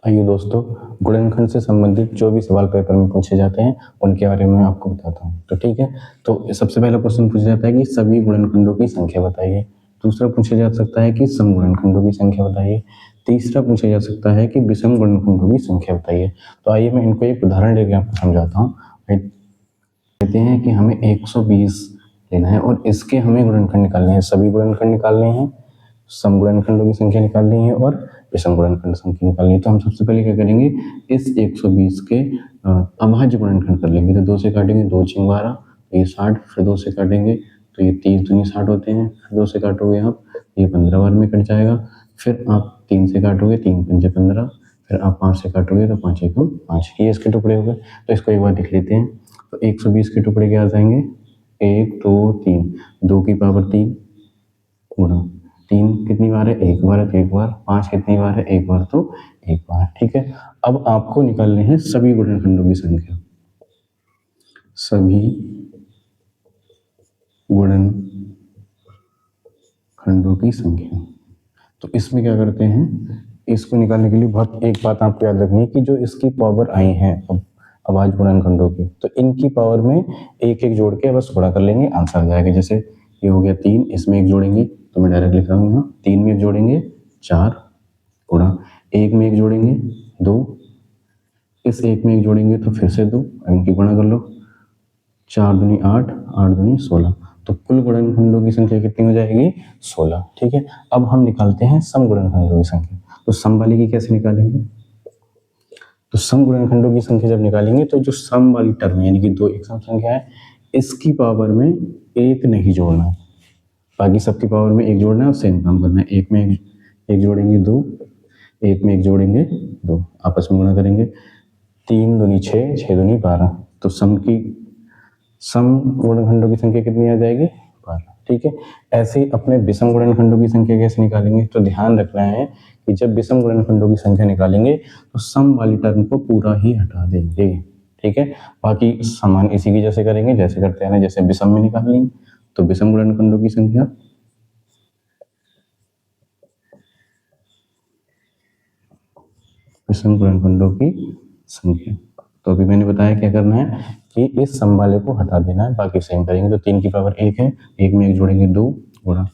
आइए दोस्तों, गुणनखंड से संबंधित जो भी सवाल पेपर में पूछे जाते हैं उनके बारे में आपको बताता हूँ। तो ठीक है, तो सबसे पहला क्वेश्चन पूछा जाता है कि सभी गुणनखंडों की संख्या बताइए। दूसरा पूछा जा सकता है कि सम गुणनखंडों की संख्या बताइए। तीसरा पूछा जा सकता है कि विषम गुणनखंडों की संख्या बताइए। तो आइए मैं इनको एक उदाहरण लेके आपको समझाता हूँ। कहते हैं कि हमें 120 लेना है और इसके हमें गुणनखंड निकालने हैं, सभी गुणनखंड निकालने हैं, सम गुणनखंडों की संख्या निकालनी है और विषम गुणनखंड संख्या निकालनी है। तो हम सबसे पहले क्या करेंगे, इस 120 के अभाज्य गुणनखंड कर लेंगे। तो 2 से काटेंगे, 2 × 12, तो ये 60, फिर 2 से काटेंगे तो ये 30 दूनी 60 होते हैं, फिर 2 से काटोगे आप ये 15 बार में कट जाएगा, फिर आप 3 से काटोगे, 3 × 5 = 15, फिर आप 5 से काटोगे तो 5 × 5, ये इसके टुकड़े हो गए। तो इसको एक बार लिख लेते हैं। तो 120 के टुकड़े क्या आ जाएंगे, 1 2 3, 2 की पावर 3 गुणा 3 कितनी बार है, एक बार है तो एक बार, 5 कितनी बार है, एक बार तो एक बार। ठीक है, अब आपको निकालने हैं सभी गुणनखंडों की संख्या, सभी गुणनखंडों की संख्या। तो इसमें क्या करते हैं, इसको निकालने के लिए बहुत एक बात आपको याद रखनी है कि जो इसकी पावर आई है अभाज्य गुणनखंडों की, तो इनकी पावर में एक एक जोड़ के बस गुणा कर लेंगे, आंसर आ जाएगा। जैसे ये हो गया 3, इसमें एक जोड़ेंगे तो मैं डायरेक्ट लिख रहा हूँ यहाँ, 3 में एक जोड़ेंगे 4 गुणा 1 में एक जोड़ेंगे 2, इस 1 में एक जोड़ेंगे तो फिर से 2, इनकी गुणा कर लो, 4 दूनी 8, 8 दूनी 16, तो कुल गुणनखंडों की संख्या कितनी हो जाएगी, 16। ठीक है, अब हम निकालते हैं सम गुणनखंडों की संख्या। तो सम वाली की कैसे निकालेंगे, तो सम गुणनखंडों की संख्या जब निकालेंगे तो जो सम वाली टर्म है यानी कि 2 एक सम संख्या है, इसकी पावर में एक नहीं जोड़ना, बाकी सबकी पावर में एक जोड़ना है और सेम काम करना है। 1 में एक जोड़ेंगे 2, 1 में एक जोड़ेंगे 2, आपस में गुणा करेंगे, 3 दूनी 6, 6 दूनी 12, तो सम गुणनखंडों की संख्या कितनी आ जाएगी, 12। ठीक है, ऐसे ही अपने विषम गुणनखंडों की संख्या कैसे निकालेंगे, तो ध्यान रखना है कि जब विषम गुणनखंडों की संख्या निकालेंगे तो सम वाली टर्म को पूरा ही हटा देंगे। ठीक है, बाकी समान इसी की जैसे करेंगे जैसे करते हैं, जैसे विषम में निकाल लेंगे। तो विषम गुणनखंडों की संख्या, विषम गुणनखंडों की संख्या, तो अभी मैंने बताया क्या करना है कि इस सम वाले को हटा देना है, बाकी सेम करेंगे। तो 3 की पावर 1 है, 1 में एक जोड़ेंगे 2 गुणा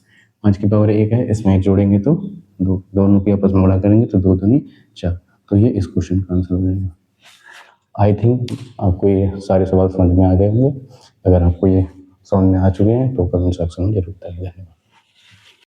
5 की पावर 1 है, इसमें एक जोड़ेंगे तो 2, दोनों की आपस में गुणा करेंगे तो 2 दूनी 4, तो ये इस क्वेश्चन का आंसर हो जाएगा। आई थिंक आपको ये सारे सवाल समझ में आ गए होंगे। अगर आपको ये समझ में आ चुके हैं तो कमेंट सेक्शन में जरूर बताइए। धन्यवाद।